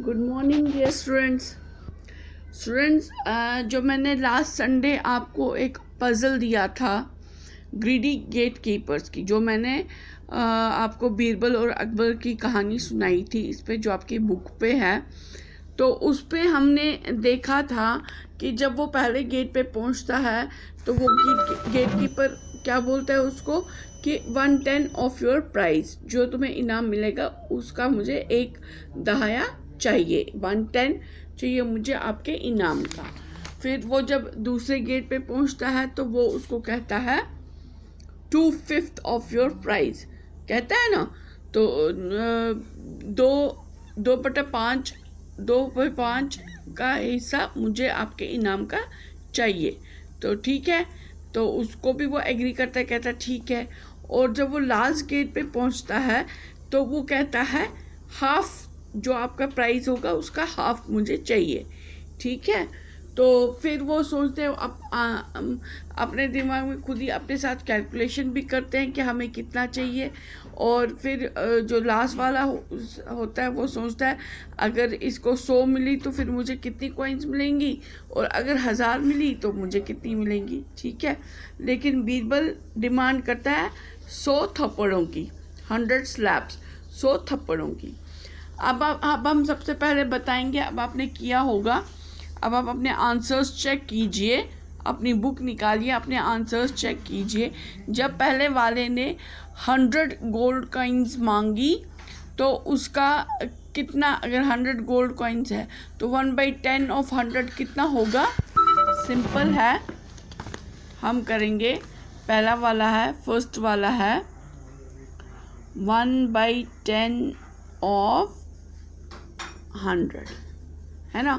Good morning dear students. जो मैंने last Sunday आपको एक पज़ल दिया था ग्रीडी गेट कीपर्स की, जो मैंने आपको बीरबल और अकबर की कहानी सुनाई थी, इस पे जो आपकी बुक पे है, तो उस पे हमने देखा था कि जब वो पहले गेट पे पहुंचता है तो वो गेट कीपर क्या बोलता है उसको कि 1/10 ऑफ योर प्राइस, जो तुम्हें इनाम मिलेगा उसका मुझे एक दहाया चाहिए, 1/10 चाहिए मुझे आपके इनाम का। फिर वो जब दूसरे गेट पे पहुंचता है तो वो उसको कहता है 2/5 ऑफ योर प्राइस, कहता है ना, तो 2/5 का हिस्सा मुझे आपके इनाम का चाहिए। तो ठीक है, तो उसको भी वो एग्री करता है, कहता है ठीक है। और जब वो लास्ट गेट पे पहुंचता है तो वो कहता है हाफ, जो आपका प्राइस होगा उसका हाफ मुझे चाहिए, ठीक है। तो फिर वो सोचते हैं, अपने दिमाग में खुद ही अपने साथ कैलकुलेशन भी करते हैं कि हमें कितना चाहिए। और फिर जो लास्ट वाला होता है वो सोचता है अगर इसको 100 मिली तो फिर मुझे कितनी कॉइन्स मिलेंगी, और अगर 1000 मिली तो मुझे कितनी मिलेंगी, ठीक है। लेकिन बीरबल डिमांड करता है 100 थप्पड़ों की, 100 स्लैप्स, 100 थप्पड़ों की। अब हम सबसे पहले बताएंगे, अब आपने किया होगा, अब आप अपने आंसर्स चेक कीजिए, अपनी बुक निकालिए, अपने आंसर्स चेक कीजिए। जब पहले वाले ने 100 गोल्ड कॉइन्स मांगी तो उसका कितना, अगर 100 गोल्ड कॉइन्स है तो 1/10 ऑफ 100 कितना होगा। सिंपल है, हम करेंगे। पहला वाला है, फर्स्ट वाला है 1/10 ऑफ 100, है ना,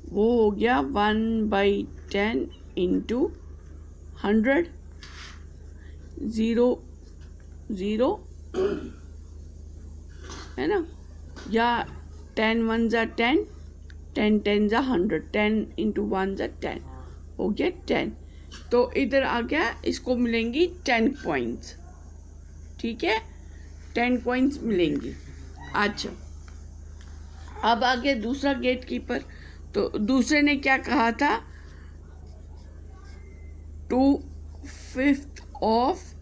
वो हो गया 1/10 इंटू 100, 0 0, है ना, या 10 1 जा 10, 10 10 जा 100, 10 इंटू 1 जा 10, हो गया 10। तो इधर आ गया, इसको मिलेंगी 10 कॉइन्स, ठीक है, 10 कॉइन्स मिलेंगी। अच्छा, अब आगे दूसरा गेट कीपर, तो दूसरे ने क्या कहा था, 2/5 ऑफ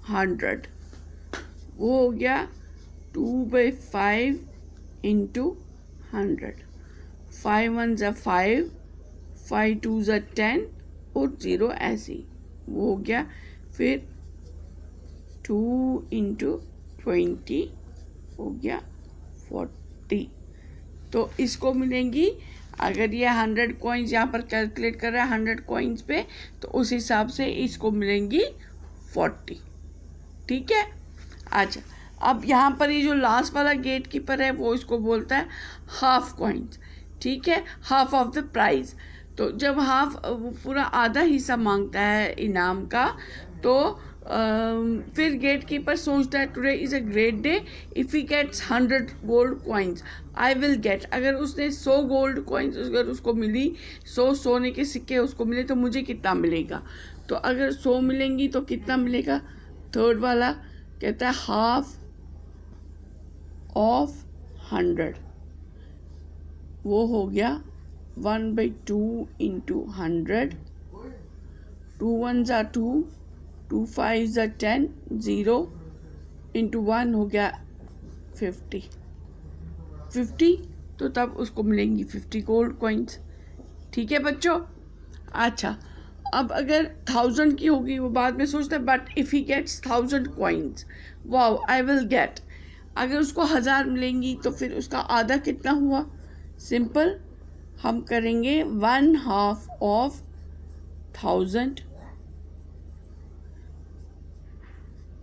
100, वो हो गया 2/5 इंटू 100, 5 1 जा 5, 5 2 जा 10 और 0 ऐसे ही, वो हो गया। फिर 2 इंटू 20 हो गया 40। तो इसको मिलेंगी, अगर ये 100 कॉइन्स यहाँ पर कैलकुलेट कर रहा है 100 कॉइन्स पे, तो उस हिसाब से इसको मिलेंगी 40, ठीक है। अच्छा, अब यहाँ पर ये जो लास्ट वाला गेट कीपर है वो इसको बोलता है हाफ कॉइन्स, ठीक है, हाफ ऑफ द प्राइस। तो जब हाफ, पूरा आधा हिस्सा मांगता है इनाम का, तो फिर गेट कीपर सोचता है today is a great day, if he gets 100 gold coins I will get, अगर उसने 100 गोल्ड कॉइन्स अगर उसको मिली, 100 सोने के सिक्के उसको मिले तो मुझे कितना मिलेगा। तो अगर 100 मिलेंगी तो कितना मिलेगा, थर्ड वाला कहता है हाफ ऑफ 100, वो हो गया 1/2 इंटू 100, 2 1 जा 2, 2 5 जा 10, 0 इंटू 1 हो गया 50, तो तब उसको मिलेंगी 50 गोल्ड कॉइन्स, ठीक है बच्चों। अच्छा, अब अगर 1000 की होगी वो बाद में सोचता है, but if he gets 1000 coins, wow I will get, अगर उसको 1000 मिलेंगी तो फिर उसका आधा कितना हुआ। सिंपल, हम करेंगे 1/2 ऑफ 1000,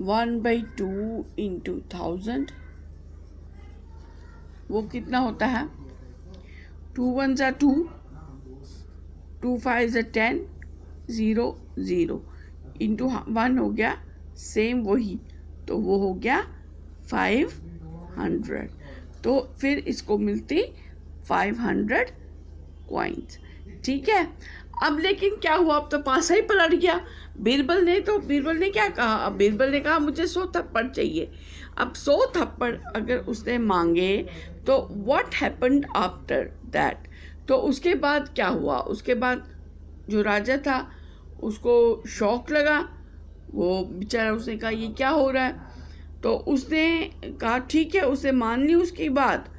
1/2 इंटू 1000, वो कितना होता है, 2 1 जा 2, 2 5 जा 10, 0 0 इंटू 1 हो गया सेम वही, तो वो हो गया 500। तो फिर इसको मिलती 500 कॉइन्स, ठीक है। अब लेकिन क्या हुआ, अब तो पासा ही पलट गया। बीरबल ने क्या कहा, अब बीरबल ने कहा मुझे 100 थप्पड़ चाहिए। अब 100 थप्पड़ अगर उसने मांगे तो व्हाट हैपेंड आफ्टर दैट, तो उसके बाद क्या हुआ? उसके बाद जो राजा था उसको शौक लगा, वो बेचारा, उसने कहा ये क्या हो रहा है? तो उसने कहा ठीक है, उसे मान ली उसकी बात।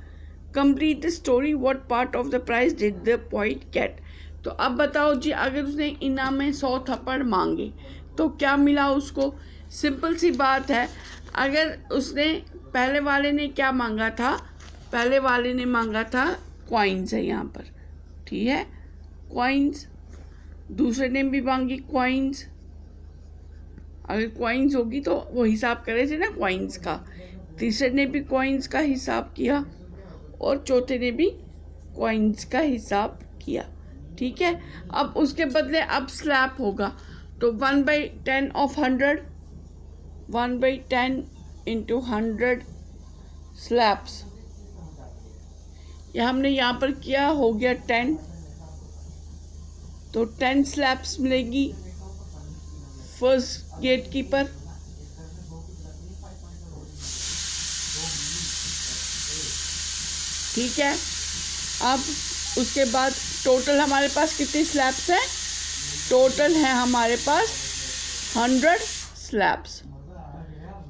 Complete the story, what part of the prize did the point get. तो अब बताओ जी, अगर उसने इनाम में 100 थप्पड़ मांगे तो क्या मिला उसको? सिंपल सी बात है, अगर उसने पहले वाले ने क्या मांगा था? पहले वाले ने मांगा था कॉइन्स है यहाँ पर, ठीक है, कॉइन्स। दूसरे ने भी मांगी कॉइन्स। अगर कॉइन्स होगी तो वो हिसाब करे थे ना कॉइन्स का। तीसरे ने भी कॉइन्स का हिसाब किया और चौथे ने भी कॉइन्स का हिसाब किया, ठीक है। अब उसके बदले अब स्लैब होगा, तो 1/10 ऑफ 100, 1/10 इंटू 100 स्लैब्स। यह हमने यहाँ पर किया, हो गया 10, तो 10 स्लैब्स मिलेगी फर्स्ट गेट कीपर। ठीक है, अब उसके बाद टोटल हमारे पास कितनी स्लैब्स हैं? टोटल है हमारे पास 100 स्लैब्स,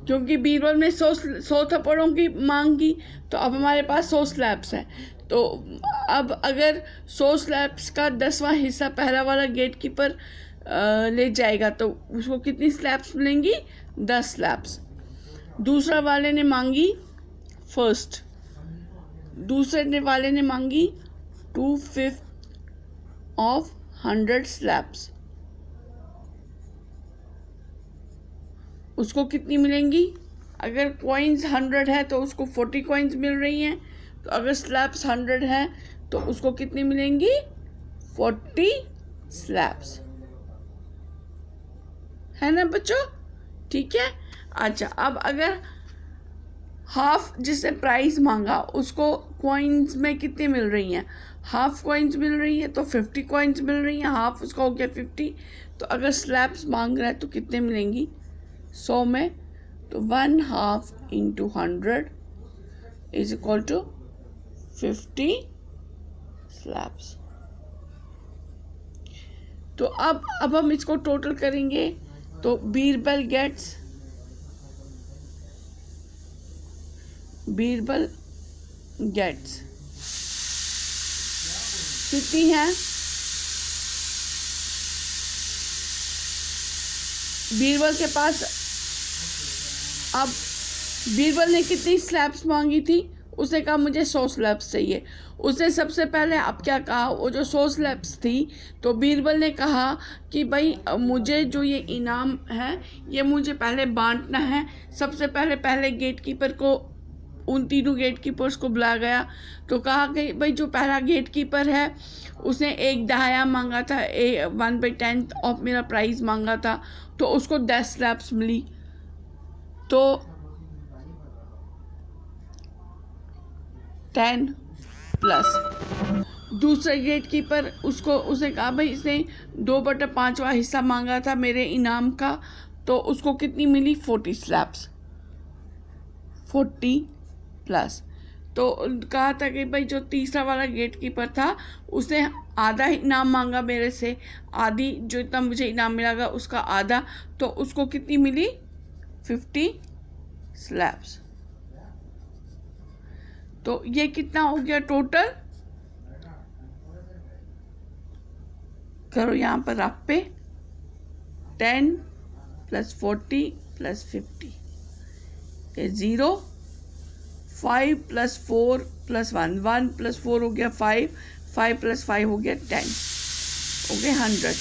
क्योंकि बीरबल ने 100 थप्पड़ों की मांग की, तो अब हमारे पास 100 स्लैब्स हैं। तो अब अगर 100 स्लैब्स का 10वां हिस्सा पहला वाला गेट कीपर ले जाएगा तो उसको कितनी स्लैब्स मिलेंगी? 10 स्लैब्स। दूसरा वाले ने मांगी फर्स्ट, दूसरे वाले ने मांगी 2/5 ऑफ 100 स्लैब्स, उसको कितनी मिलेंगी? अगर कॉइन्स 100 है तो उसको 40 कॉइन्स मिल रही हैं, तो अगर स्लैब्स 100 है तो उसको कितनी मिलेंगी? 40 स्लैब्स, है ना बच्चों? ठीक है। अच्छा, अब अगर हाफ जिसने प्राइस मांगा उसको कॉइन्स में कितने मिल रही हैं? हाफ कॉइन्स मिल रही है, तो 50 कॉइन्स मिल रही हैं, हाफ उसका हो गया 50। तो अगर स्लैब्स मांग रहा है तो कितने मिलेंगी 100 में? तो 1/2 into 100 is equal to 50 slabs. तो अब हम इसको टोटल करेंगे, तो बीरबल गेट्स कितनी है? बीरबल के पास, अब बीरबल ने कितनी स्लैब्स मांगी थी? उसने कहा मुझे 100 स्लैब्स चाहिए। उसने सबसे पहले अब क्या कहा? वो जो 100 स्लैब्स थी, तो बीरबल ने कहा कि भाई मुझे जो ये इनाम है ये मुझे पहले बांटना है। सबसे पहले गेट कीपर को, उन तीनों गेट कीपर्स को बुलाया गया, तो कहा कि भाई जो पहला गेट कीपर है उसने 1/10 मांगा था, 1/10 ऑफ मेरा प्राइस मांगा था, तो उसको 10 स्लैब्स मिली। तो 10 प्लस दूसरा गेट कीपर, उसने कहा भाई इसने 2/5वां हिस्सा मांगा था मेरे इनाम का, तो उसको कितनी मिली? 40 स्लैब्स, 40 प्लस। तो कहा था कि भाई जो तीसरा वाला गेट कीपर था उसने आधा इनाम मांगा मेरे से, आधी जो इतना मुझे इनाम मिलेगा उसका आधा, तो उसको कितनी मिली? 50 स्लैब्स। तो ये कितना हो गया टोटल? करो यहाँ पर आप पे, 10 + 40 + 50 ये 0, 5 + 4 + 1, 1 + 4 हो गया 5, 5 + 5 हो गया 10, हो गए 100।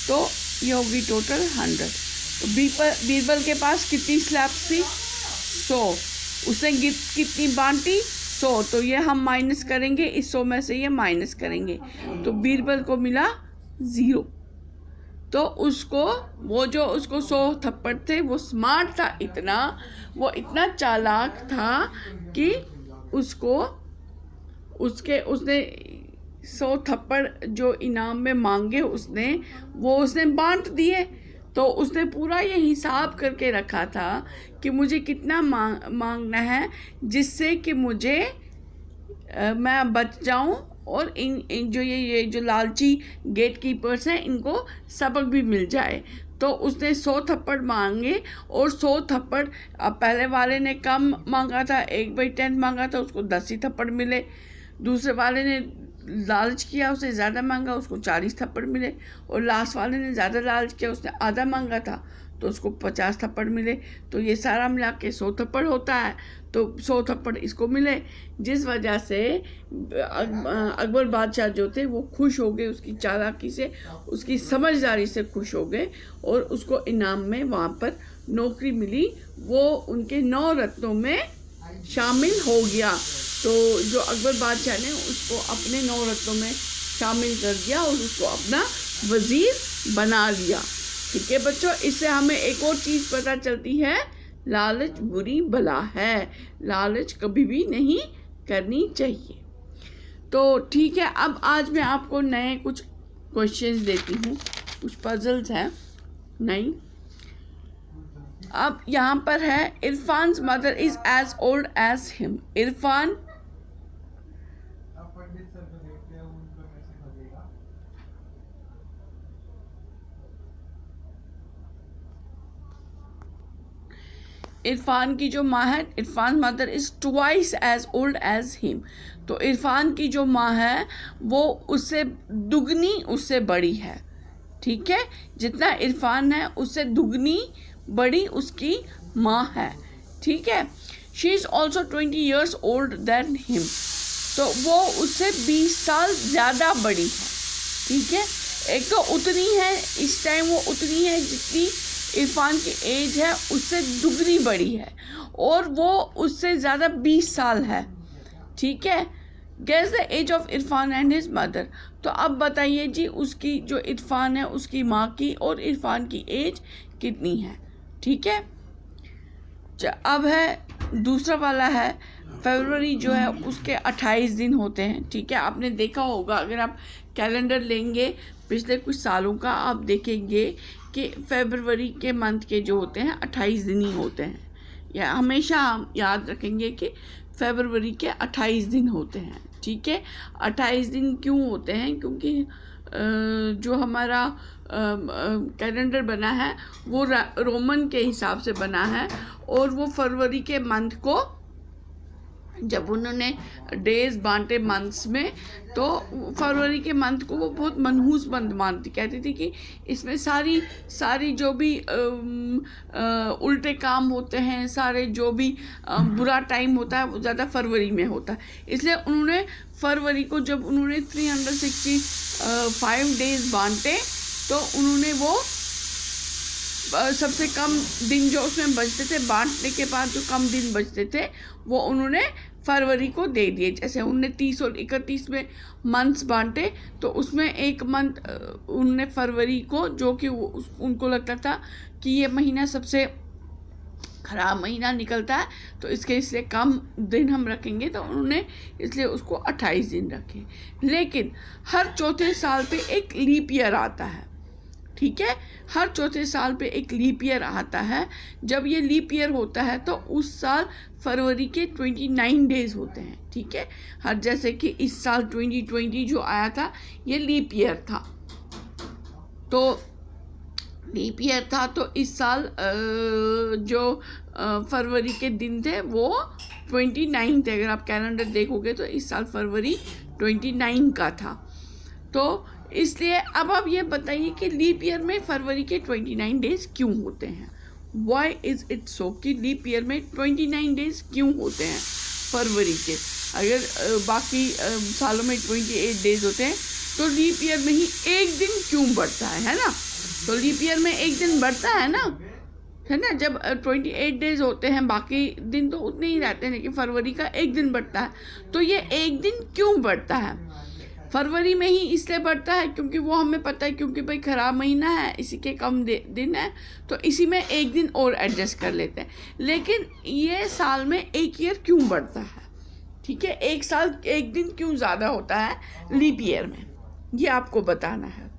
तो ये होगी टोटल 100। तो बीरबल के पास कितनी स्लैब्स थी? 100। उसने गिफ्ट कितनी बांटी? 100। तो ये हम माइनस करेंगे, इस 100 में से ये माइनस करेंगे, तो बीरबल को मिला 0। तो उसको, वो जो उसको 100 थप्पड़ थे, वो स्मार्ट था इतना, वो इतना चालाक था कि उसने 100 थप्पड़ जो इनाम में मांगे उसने बांट दिए। तो उसने पूरा ये हिसाब करके रखा था कि मुझे कितना मांगना है, जिससे कि मुझे मैं बच जाऊं और इन जो लालची गेट कीपर्स हैं इनको सबक भी मिल जाए। तो उसने 100 थप्पड़ मांगे और 100 थप्पड़, अब पहले वाले ने कम मांगा था, 1/10 मांगा था, उसको 10 ही थप्पड़ मिले। दूसरे वाले ने लालच किया, उसने ज़्यादा मांगा, उसको 40 थप्पड़ मिले। और लास्ट वाले ने ज़्यादा लालच किया, उसने आधा मांगा था तो उसको 50 थप्पड़ मिले। तो ये सारा मिला के 100 थप्पड़ होता है, तो 100 थप्पड़ इसको मिले, जिस वजह से अकबर बादशाह जो थे वो खुश हो गए, उसकी चालाकी से, उसकी समझदारी से खुश हो गए और उसको इनाम में वहाँ पर नौकरी मिली। वो उनके 9 रत्नों में शामिल हो गया। तो जो अकबर बादशाह ने उसको अपने 9 रत्नों में शामिल कर दिया और उसको अपना वज़ीर बना लिया। ठीक है बच्चों, इससे हमें एक और चीज़ पता चलती है, लालच बुरी बला है, लालच कभी भी नहीं करनी चाहिए। तो ठीक है, अब आज मैं आपको नए कुछ क्वेश्चंस देती हूँ, कुछ पजल्स हैं नई। अब यहाँ पर है, Irfan's mother is as old as him. Irfan Irfan की जो माँ है, Irfan mother is twice as old as him. तो इरफान की जो माँ है वो उससे दुगनी उससे बड़ी है। ठीक है, जितना इरफान है उससे दुगनी बड़ी उसकी माँ है। ठीक है, she is also 20 years old than him. तो वो उससे 20 साल ज़्यादा बड़ी है। ठीक है, एक तो उतनी है, इस टाइम वो उतनी है जितनी इरफान की एज है, उससे दुगनी बड़ी है, और वो उससे ज़्यादा 20 साल है। ठीक है, guess the age of Irfan and his mother. तो अब बताइए जी, उसकी जो इरफान है उसकी माँ की और इरफान की एज कितनी है। ठीक है, अब है दूसरा वाला है, फरवरी जो है उसके 28 दिन होते हैं। ठीक है, आपने देखा होगा, अगर आप कैलेंडर लेंगे पिछले कुछ सालों का, आप देखेंगे कि फरवरी के मंथ के जो होते हैं 28 दिन ही होते हैं। या हमेशा हम याद रखेंगे कि फरवरी के 28 दिन होते हैं। ठीक है, 28 दिन क्यों होते हैं? क्योंकि जो हमारा कैलेंडर बना है वो रोमन के हिसाब से बना है, और वो फरवरी के मंथ को जब उन्होंने डेज बांटे मंथ्स में, तो फरवरी के मंथ को वो बहुत मनहूस मंथ मानती, कहती थी कि इसमें सारी जो भी उल्टे काम होते हैं, सारे जो भी बुरा टाइम होता है वो ज़्यादा फरवरी में होता है। इसलिए उन्होंने फरवरी को जब उन्होंने 365 डेज बांटे, तो उन्होंने वो सबसे कम दिन जो उसमें बचते थे, बांटने के बाद जो कम दिन बचते थे वो उन्होंने फरवरी को दे दिए। जैसे उन्होंने 30 और 31 में मंथ्स बांटे, तो उसमें एक मंथ उन्होंने फरवरी को, जो कि उनको लगता था कि ये महीना सबसे ख़राब महीना निकलता है, तो इसलिए कम दिन हम रखेंगे, तो उन्होंने इसलिए उसको 28 दिन रखे। लेकिन हर चौथे साल पे एक लीप ईयर आता है। ठीक है, हर चौथे साल पे एक लीप ईयर आता है। जब ये लीप ईयर होता है तो उस साल फरवरी के 29 डेज होते हैं। ठीक है, हर जैसे कि इस साल 2020 जो आया था ये लीप ईयर था, तो लीप ईयर था, तो इस साल जो फरवरी के दिन थे वो 29 थे। अगर आप कैलेंडर देखोगे तो इस साल फरवरी 29 का था। तो इसलिए अब आप ये बताइए कि लीप ईयर में फरवरी के 29 डेज क्यों होते हैं? वाई इज़ इट सो कि लीप ईयर में 29 डेज क्यों होते हैं फरवरी के? अगर बाकी सालों में 28 डेज होते हैं, तो लीप ईयर में ही एक दिन क्यों बढ़ता है ना? तो लीप ईयर में एक दिन बढ़ता है ना, है ना? जब 28 डेज होते हैं, बाकी दिन तो उतने ही रहते हैं, लेकिन फरवरी का एक दिन बढ़ता है। तो ये एक दिन क्यों बढ़ता है फरवरी में ही? इसलिए बढ़ता है क्योंकि वो हमें पता है, क्योंकि भाई ख़राब महीना है, इसी के कम दिन है, तो इसी में एक दिन और एडजस्ट कर लेते हैं। लेकिन ये साल में एक ईयर क्यों बढ़ता है? ठीक है, एक साल एक दिन क्यों ज़्यादा होता है लीप ईयर में, ये आपको बताना है।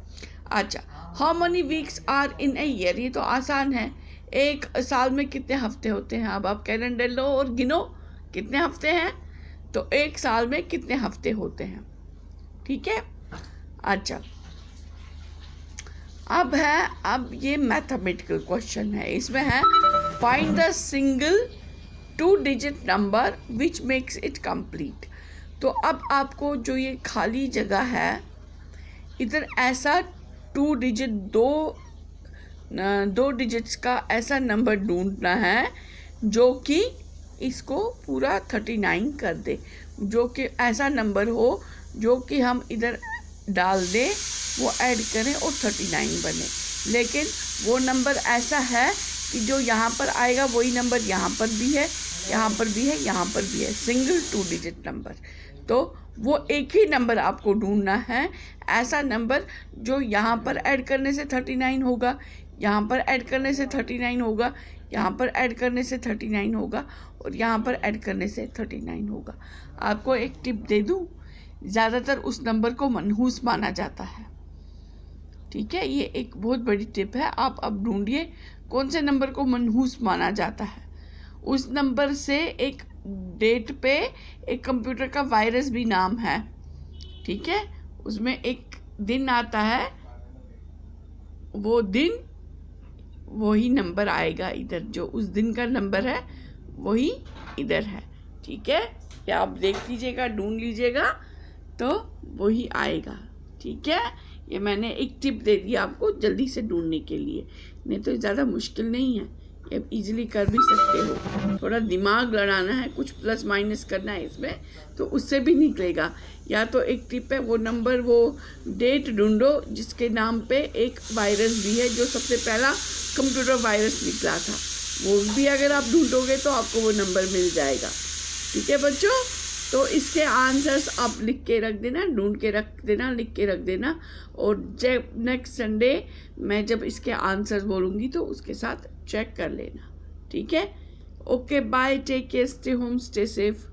अच्छा, how many weeks are in a year, ये तो आसान है। एक साल में कितने हफ्ते होते हैं? अब आप कैलेंडर लो और गिनो कितने हफ्ते हैं। तो एक साल में कितने हफ्ते होते हैं, ठीक है। अच्छा, अब ये मैथमेटिकल क्वेश्चन है। इसमें है find the single 2 digit number which makes it complete. तो अब आपको जो ये खाली जगह है, इधर ऐसा 2 डिजिट दो डिजिट्स का ऐसा नंबर ढूंढना है जो कि इसको पूरा 39 कर दे, जो कि ऐसा नंबर हो जो कि हम इधर डाल दें, वो ऐड करें और 39 बने। लेकिन वो नंबर ऐसा है कि जो यहाँ पर आएगा वही नंबर यहाँ पर भी है, यहाँ पर भी है, यहाँ पर भी है, सिंगल 2 डिजिट नंबर। तो वो एक ही नंबर आपको ढूंढना है, ऐसा नंबर जो यहाँ पर ऐड करने से 39 होगा, यहाँ पर ऐड करने से 39 होगा, यहाँ पर ऐड करने से 39 होगा और यहाँ पर ऐड करने से 39 होगा। आपको एक टिप दे दूँ, ज़्यादातर उस नंबर को मनहूस माना जाता है, ठीक है। ये एक बहुत बड़ी टिप है। आप अब ढूंढिए कौन से नंबर को मनहूस माना जाता है। उस नंबर से एक डेट पे एक कंप्यूटर का वायरस भी नाम है, ठीक है। उसमें एक दिन आता है, वो दिन वही नंबर आएगा इधर, जो उस दिन का नंबर है वही इधर है, ठीक है। या आप देख लीजिएगा, ढूंढ लीजिएगा तो वही आएगा, ठीक है। ये मैंने एक टिप दे दी आपको जल्दी से ढूंढने के लिए, नहीं तो ज़्यादा मुश्किल नहीं है, ये इजीली कर भी सकते हो। थोड़ा दिमाग लड़ाना है, कुछ प्लस माइनस करना है इसमें, तो उससे भी निकलेगा। या तो एक टिप है, वो नंबर, वो डेट ढूंढो जिसके नाम पे एक वायरस भी है, जो सबसे पहला कंप्यूटर वायरस निकला था, वो भी अगर आप ढूंढोगे तो आपको वो नंबर मिल जाएगा, ठीक है बच्चों। तो इसके आंसर्स आप लिख के रख देना, ढूंढ के रख देना, लिख के रख देना, और जब नेक्स्ट संडे मैं जब इसके आंसर्स बोलूँगी तो उसके साथ चेक कर लेना, ठीक है। Okay, bye, take care, stay home, stay safe.